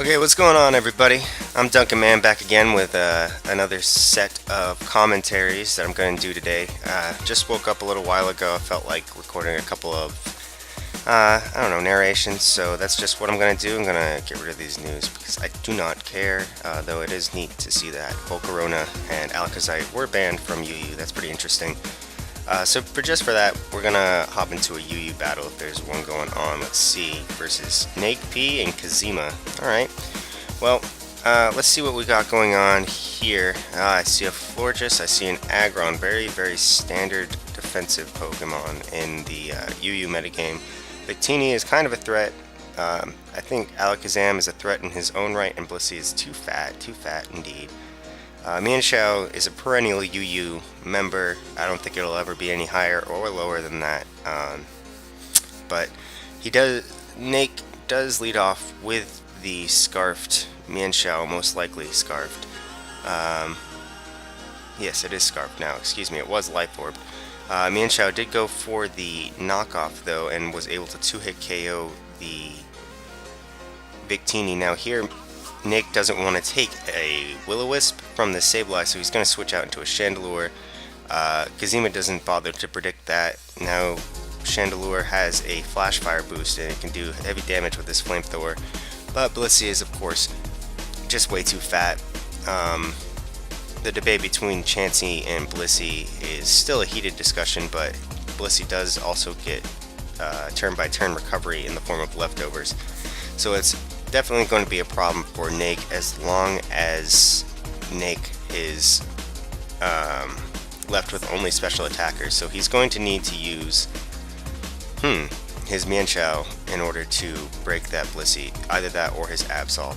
Okay, what's going on, everybody? I'm DunkinMan back again with another set of commentaries that I'm going to do today. Just woke up a little while ago. I felt like recording a couple of, I don't know, narrations, so that's just what I'm going to do. I'm going to get rid of these news because I do not care, though it is neat to see that Volcarona and Alakazite were banned from UU. That's pretty interesting. So just for that, we're gonna hop into a UU battle if there's one going on. Let's see, versus Nake P and Kazima. Alright, well, let's see what we got going on here. I see a Florges, I see an Aggron, very standard defensive Pokemon in the UU metagame. Victini is kind of a threat. I think Alakazam is a threat in his own right, and Blissey is too fat indeed. Mienshao is a perennial UU member. I don't think it'll ever be any higher or lower than that. But Nake does lead off with the Scarfed Mienshao, most likely Scarfed. Yes, it is Scarfed now. Excuse me, it was Life Orb. Mienshao did go for the knockoff though, and was able to 2-hit KO the Victini. Now here, Nick doesn't want to take a Will-O-Wisp from the Sableye, so he's going to switch out into a Chandelure. Kazima doesn't bother to predict that. Now Chandelure has a Flash Fire boost and it can do heavy damage with this Flamethrower. But Blissey is, of course, just way too fat. The debate between Chansey and Blissey is still a heated discussion, but Blissey does also get turn-by-turn recovery in the form of leftovers. So it's definitely going to be a problem for Nake as long as Nake is left with only special attackers. So he's going to need to use his Mienshao in order to break that Blissey, either that or his Absol.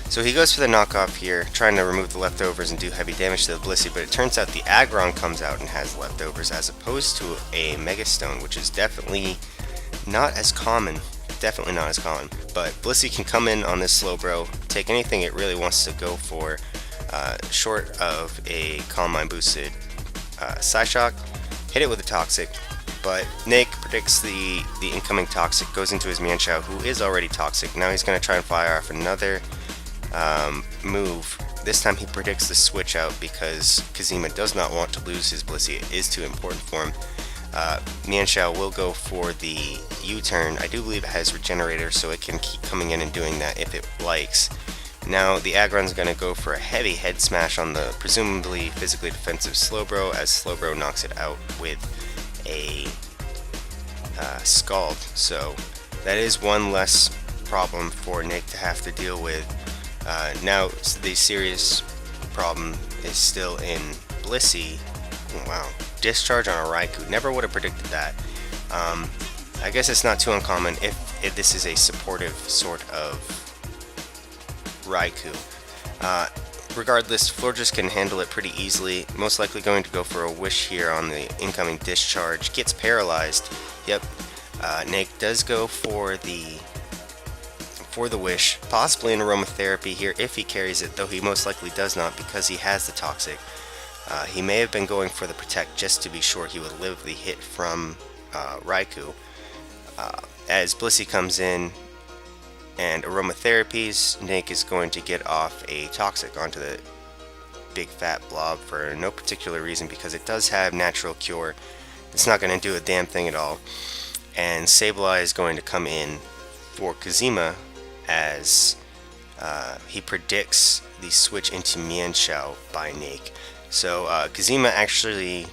So he goes for the knockoff here, trying to remove the leftovers and do heavy damage to the Blissey, but it turns out the Aggron comes out and has leftovers as opposed to a Megastone, which is definitely not as common. Definitely not as common, but Blissey can come in on this Slowbro, take anything it really wants to go for, short of a Calm Mind boosted Psyshock, hit it with a Toxic, but Nake predicts the incoming Toxic, goes into his Mienshao, who is already Toxic. Now he's going to try and fire off another move. This time he predicts the switch out because Kazima does not want to lose his Blissey. It is too important for him. Mienshao will go for the U-turn. I do believe it has Regenerator, so it can keep coming in and doing that if it likes. Now the Aggron's going to go for a heavy head smash on the presumably physically defensive Slowbro, as Slowbro knocks it out with a Scald. So that is one less problem for Nick to have to deal with. Now the serious problem is still in Blissey. Oh, wow. Discharge on a Raikou. Never would have predicted that. I guess it's not too uncommon if this is a supportive sort of Raikou. Regardless, Florges can handle it pretty easily. Most likely going to go for a Wish here on the incoming discharge. Gets paralyzed. Yep. Nake does go for the Wish. Possibly an Aromatherapy here if he carries it, though he most likely does not because he has the Toxic. He may have been going for the Protect just to be sure he would live the hit from Raikou. As Blissey comes in and Aromatherapies, Nake is going to get off a Toxic onto the big fat blob for no particular reason because it does have Natural Cure. It's not going to do a damn thing at all. And Sableye is going to come in for Kazima as he predicts the switch into Mienshao by Nake. So Kazima actually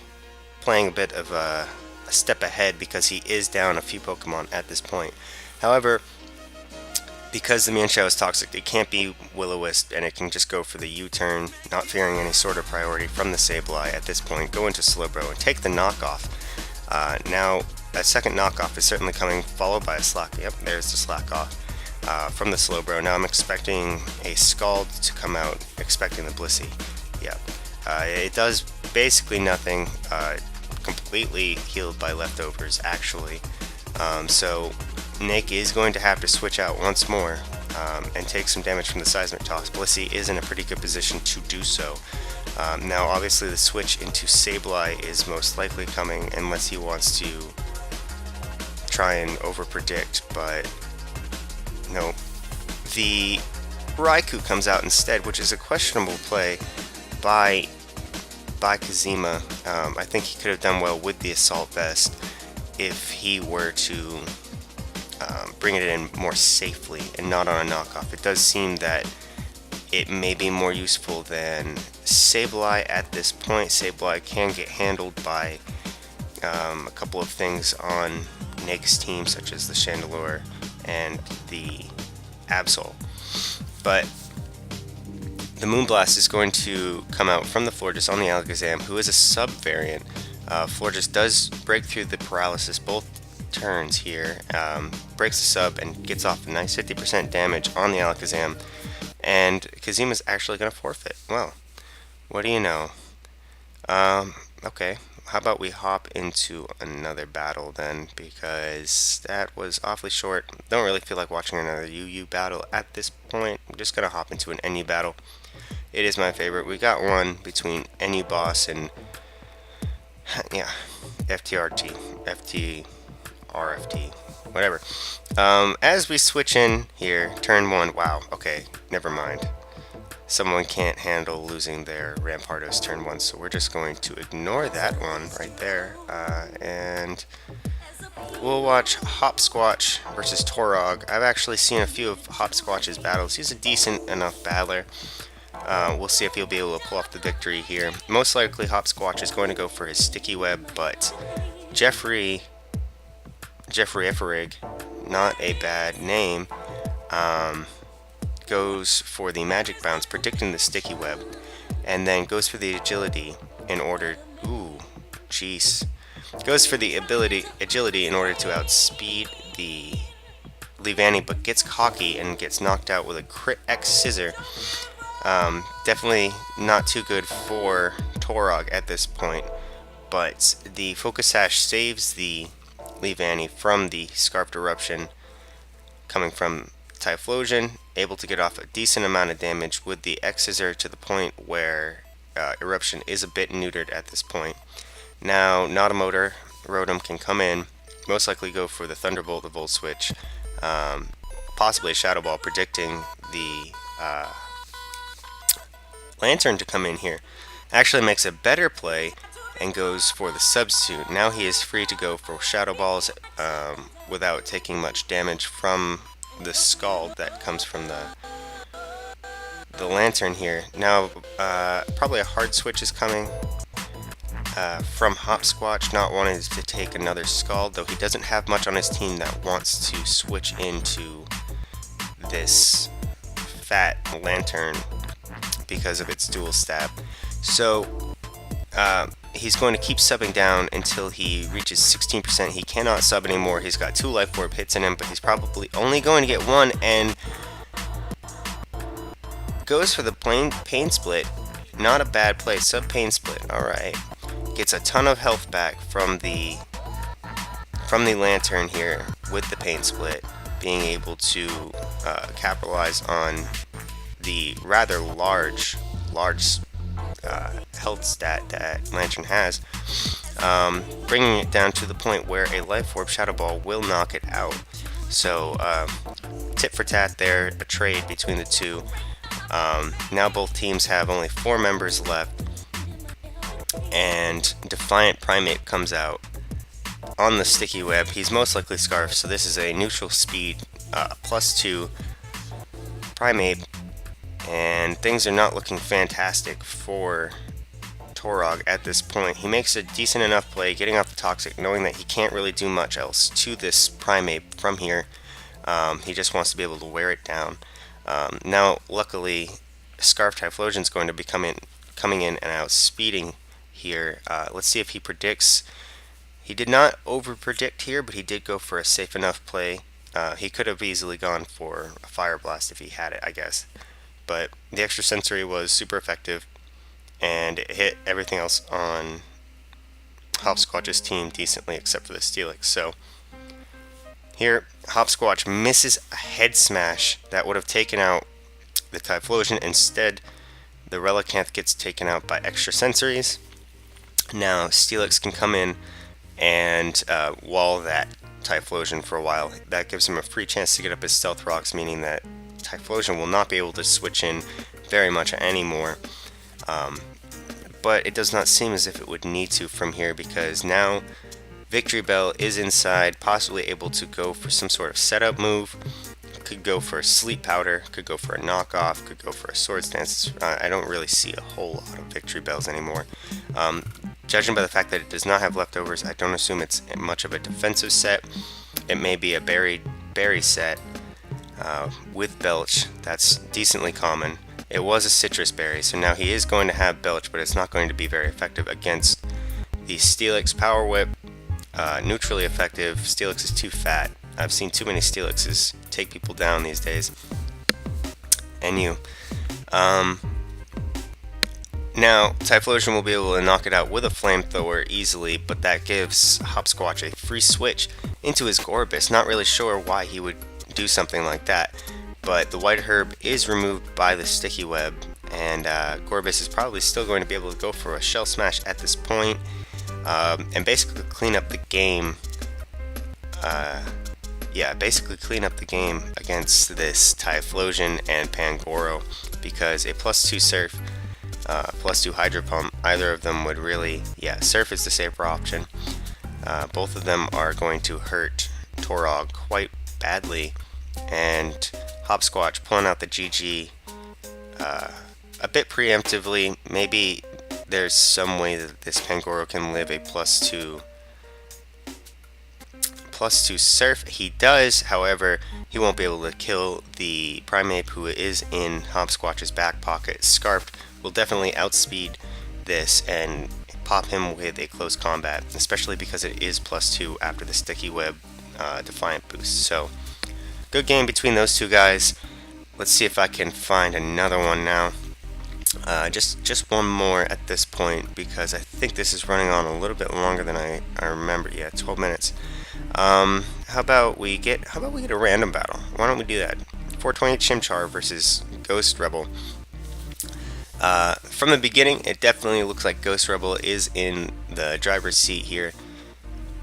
playing a bit of a step ahead because he is down a few Pokemon at this point. However, because the Mienshao is Toxic, it can't be Will-O-Wisp and it can just go for the U-turn, not fearing any sort of priority from the Sableye at this point, go into Slowbro and take the knockoff. Now, that second knockoff is certainly coming, followed by a Slack. Yep, there's the Slack off from the Slowbro. Now I'm expecting a Scald to come out, expecting the Blissey. Yep. It does basically nothing, completely healed by leftovers actually. So Nake is going to have to switch out once more and take some damage from the Seismic Toss. Blissey is in a pretty good position to do so. Now obviously the switch into Sableye is most likely coming unless he wants to try and overpredict, but no. The Raikou comes out instead, which is a questionable play by Kazima. I think he could have done well with the Assault Vest if he were to bring it in more safely and not on a knockoff. It does seem that it may be more useful than Sableye at this point. Sableye can get handled by a couple of things on Nake's team, such as the Chandelure and the Absol. But the Moonblast is going to come out from the Florges on the Alakazam, who is a sub-variant. Florges does break through the paralysis both turns here, breaks the sub and gets off a nice 50% damage on the Alakazam, and Kazima's actually going to forfeit. Well, what do you know? Okay, how about we hop into another battle then, because that was awfully short. Don't really feel like watching another UU battle at this point. I'm just going to hop into an NU battle. It is my favorite. We got one between NU Boss and, yeah, RFT, whatever. As we switch in here, turn 1, wow, okay, never mind. Someone can't handle losing their Rampardos turn 1, so we're just going to ignore that one right there, and we'll watch Hopscotch versus Torog. I've actually seen a few of Hopscotch's battles. He's a decent enough battler. We'll see if he'll be able to pull off the victory here. Most likely Hopscotch is going to go for his Sticky Web, but Jeffrey Efferig, not a bad name, goes for the Magic Bounce, predicting the Sticky Web, and then goes for the Agility in order... Ooh, jeez. Goes for the Agility in order to outspeed the Leavanny, but gets cocky and gets knocked out with a Crit X Scissor. Definitely not too good for Torog at this point, but the Focus Sash saves the Leavanny from the Scarfed Eruption coming from Typhlosion, able to get off a decent amount of damage with the X-Scissor to the point where Eruption is a bit neutered at this point. Now, Notomotor Rotom can come in, most likely go for the Thunderbolt, the Volt Switch, possibly a Shadow Ball, predicting the Lantern to come in here. Actually makes a better play and goes for the Substitute. Now he is free to go for Shadow Balls without taking much damage from the Scald that comes from the Lantern here. Now probably a hard switch is coming from Hopscotch, not wanting to take another Scald, though he doesn't have much on his team that wants to switch into this fat Lantern because of its dual stab. So he's going to keep subbing down until he reaches 16%. He cannot sub anymore. He's got 2 Life Orb hits in him, but he's probably only going to get 1, and goes for the Pain Split. Not a bad play. Sub Pain Split. Alright. Gets a ton of health back from the Lantern here with the Pain Split, being able to capitalize on the rather large health stat that Lantern has, bringing it down to the point where a Life Orb Shadow Ball will knock it out. So tit for tat there, a trade between the two. Now both teams have only 4 members left, and Defiant Primate comes out on the Sticky Web. He's most likely Scarf, so this is a neutral speed +2 Primate, and things are not looking fantastic for Torog at this point. He makes a decent enough play getting off the Toxic, knowing that he can't really do much else to this Primate from here. He just wants to be able to wear it down. Now luckily Scarf Typhlosion is going to be coming in and outspeeding here. Let's see if he predicts. He did not over predict here, but he did go for a safe enough play. He could have easily gone for a Fire Blast if he had it, I guess. But the extra sensory was super effective, and it hit everything else on Hopscotch's team decently except for the Steelix. So here, Hopscotch misses a Head Smash that would have taken out the Typhlosion. Instead, the Relicanth gets taken out by extra sensories. Now Steelix can come in and wall that Typhlosion for a while. That gives him a free chance to get up his Stealth Rocks, meaning that Typhlosion will not be able to switch in very much anymore. But it does not seem as if it would need to from here, because now Victory Bell is inside, possibly able to go for some sort of setup move. Could go for a Sleep Powder, could go for a knockoff, could go for a Swords Dance. I don't really see a whole lot of Victory Bells anymore. Judging by the fact that it does not have leftovers, I don't assume it's much of a defensive set. It may be a berry set with Belch. That's decently common. It was a Citrus Berry, so now he is going to have Belch, but it's not going to be very effective against the Steelix Power Whip. Neutrally effective. Steelix is too fat. I've seen too many Steelixes take people down these days. And you. Now, Typhlosion will be able to knock it out with a Flamethrower easily, but that gives Hopscotch a free switch into his Gorbis. Not really sure why he would do something like that, but the White Herb is removed by the Sticky Web, and Gorbis is probably still going to be able to go for a Shell Smash at this point, and basically clean up the game. Basically clean up the game against this Typhlosion and Pangoro, because a +2 Surf, +2 Hydro Pump, either of them would really, Surf is the safer option. Both of them are going to hurt Torog quite badly, and Hopscotch pulling out the GG a bit preemptively. Maybe there's some way that this Pangoro can live a +2 Surf. He does, however, he won't be able to kill the Primeape, who is in Hopscotch's back pocket. Scarfed will definitely outspeed this and pop him with a close combat, especially because it is +2 after the Sticky Web Defiant boost. So, good game between those two guys. Let's see if I can find another one now. Just one more at this point, because I think this is running on a little bit longer than I remember. Yeah, 12 minutes. How about we get a random battle? Why don't we do that? 420 Chimchar versus Ghost Rebel. From the beginning, it definitely looks like Ghost Rebel is in the driver's seat here,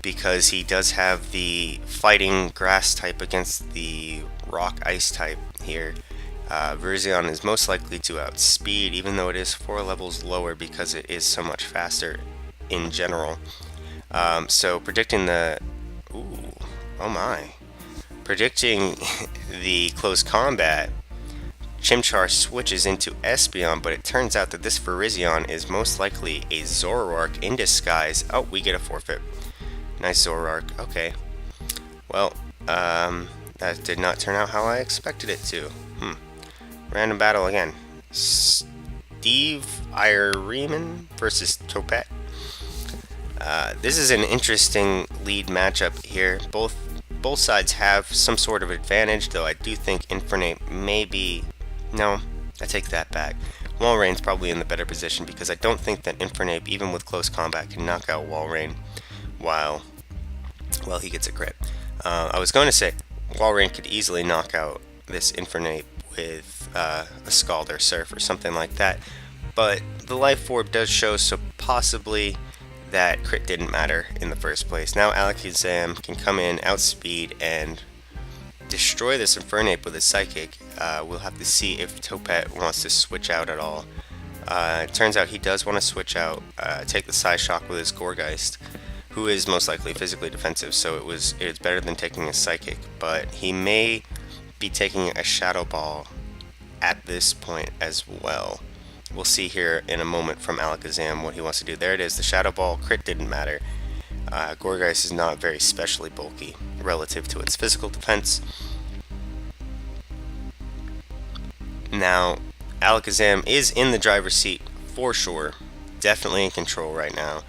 because he does have the fighting grass type against the rock ice type here. Virizion is most likely to outspeed, even though it is 4 levels lower, because it is so much faster in general. So predicting the... Ooh, oh my. Predicting the close combat, Chimchar switches into Espeon, but it turns out that this Virizion is most likely a Zoroark in disguise. Oh, we get a forfeit. Nice Zoroark. Okay. Well, that did not turn out how I expected it to. Random battle again. Steve Ireman versus Topet. This is an interesting lead matchup here. Both sides have some sort of advantage, though I do think Infernape may be... No, I take that back. Walreign's probably in the better position, because I don't think that Infernape, even with close combat, can knock out Walreign while he gets a crit. I was going to say Walreign could easily knock out this Infernape with a Scald or Surf or something like that, but the Life Orb does show, so possibly that crit didn't matter in the first place. Now Alakazam can come in, outspeed, and destroy this Infernape with his Psychic. We'll have to see if Topet wants to switch out at all. It turns out he does want to switch out, take the Psyshock with his Gourgeist, who is most likely physically defensive, so it's better than taking a Psychic, but he may be taking a Shadow Ball at this point as well. We'll see here in a moment from Alakazam what he wants to do. There it is, the Shadow Ball. Crit didn't matter. Gourgeist is not very specially bulky relative to its physical defense. Now, Alakazam is in the driver's seat for sure. Definitely in control right now.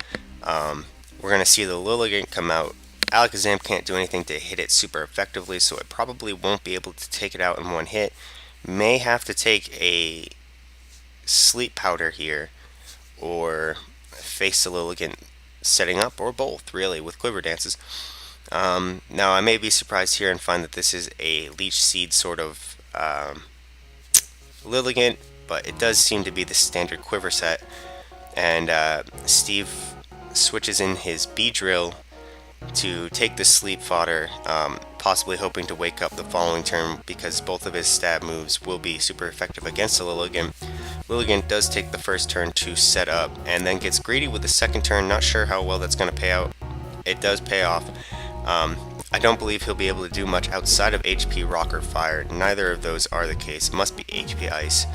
We're going to see the Lilligant come out. Alakazam can't do anything to hit it super effectively, so it probably won't be able to take it out in one hit. May have to take a Sleep Powder here, or face the Lilligant setting up, or both, really, with Quiver Dances. Now, I may be surprised here and find that this is a Leech Seed sort of Lilligant, but it does seem to be the standard Quiver set. And Steve switches in his Beedrill to take the sleep fodder, possibly hoping to wake up the following turn because both of his stab moves will be super effective against a Lilligant. Lilligant does take the first turn to set up and then gets greedy with the second turn. Not sure how well that's going to pay out. It does pay off. I don't believe he'll be able to do much outside of HP Rock or Fire. Neither of those are the case. It must be HP Ice.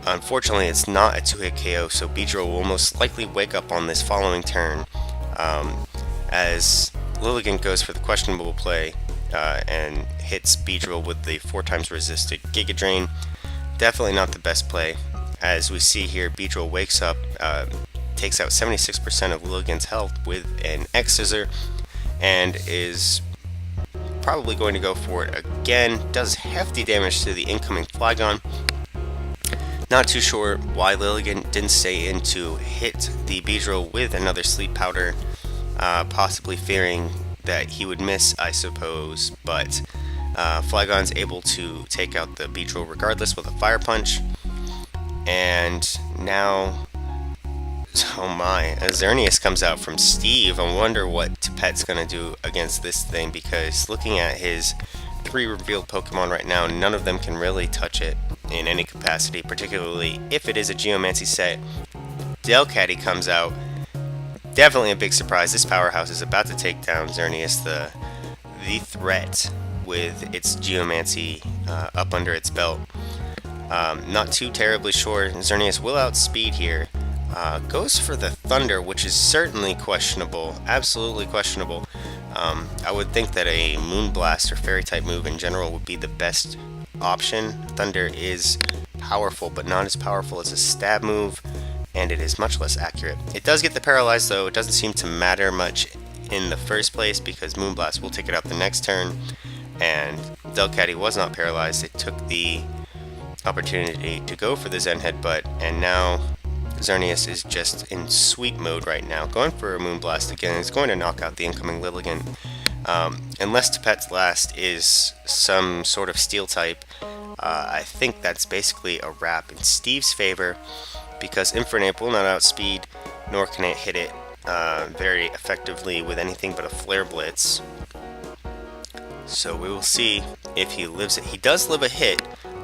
Unfortunately, it's not a 2-hit KO, so Beedrill will most likely wake up on this following turn, as Lilligant goes for the questionable play and hits Beedrill with the 4x resisted Giga Drain. Definitely not the best play. As we see here, Beedrill wakes up, takes out 76% of Lilligant's health with an X-Scissor, and is probably going to go for it again. Does hefty damage to the incoming Flygon. Not too sure why Lilligant didn't stay in to hit the Beedrill with another Sleep Powder, possibly fearing that he would miss, I suppose, but Flygon's able to take out the Beedrill regardless with a Fire Punch. And now, oh my, Xerneas comes out from Steve. I wonder what Tipet's going to do against this thing, because looking at his 3 revealed Pokemon right now, none of them can really touch it in any capacity, particularly if it is a Geomancy set. Delcatty comes out. Definitely a big surprise. This powerhouse is about to take down Xerneas, the threat, with its Geomancy up under its belt. Not too terribly sure. Xerneas will outspeed here. Goes for the Thunder, which is certainly questionable. Absolutely questionable. I would think that a Moonblast or Fairy type move in general would be the best option. Thunder is powerful, but not as powerful as a stab move, and it is much less accurate. It does get the Paralyze, though. It doesn't seem to matter much in the first place because Moonblast will take it out the next turn, and Delcatty was not paralyzed. It took the opportunity to go for the Zen Headbutt, and now Xerneas is just in sweep mode right now. Going for a Moonblast again is going to knock out the incoming Lilligant. Unless Tipet's last is some sort of Steel type, I think that's basically a wrap in Steve's favor, because Infernape will not outspeed, nor can it hit it very effectively with anything but a Flare Blitz. So we will see if he lives it. He does live a hit.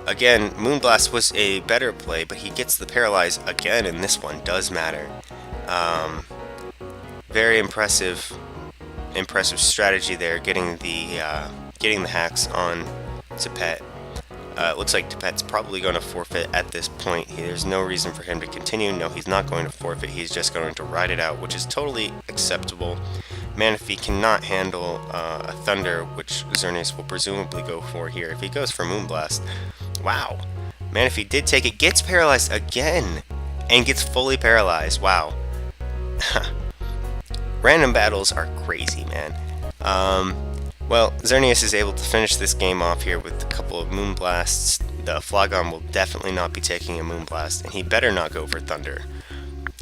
Again, Moonblast was a better play, but he gets the Paralyze again, and this one does matter. Very impressive strategy there, getting the hacks on Tipet. It looks like Tipet's probably going to forfeit at this point. There's no reason for him to continue. No, he's not going to forfeit. He's just going to ride it out, which is totally acceptable. Manaphy cannot handle a Thunder, which Xerneas will presumably go for here if he goes for Moonblast. Wow. Manaphy did take it, gets paralyzed again, and gets fully paralyzed. Wow. Random battles are crazy, man. Well, Xerneas is able to finish this game off here with a couple of Moonblasts. The Flygon will definitely not be taking a Moonblast, and he better not go for Thunder.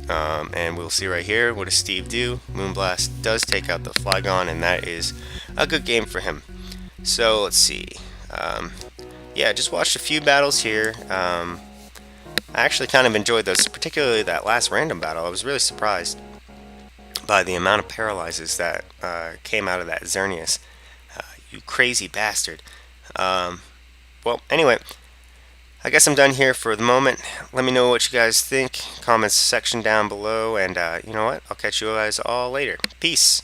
And we'll see right here, what does Steve do? Moonblast does take out the Flygon, and that is a good game for him. So, let's see. Yeah, just watched a few battles here. I actually kind of enjoyed those, particularly that last random battle. I was really surprised by the amount of paralyzes that came out of that Xerneas. You crazy bastard. Well, anyway, I guess I'm done here for the moment. Let me know what you guys think. Comments section down below, and you know what? I'll catch you guys all later. Peace.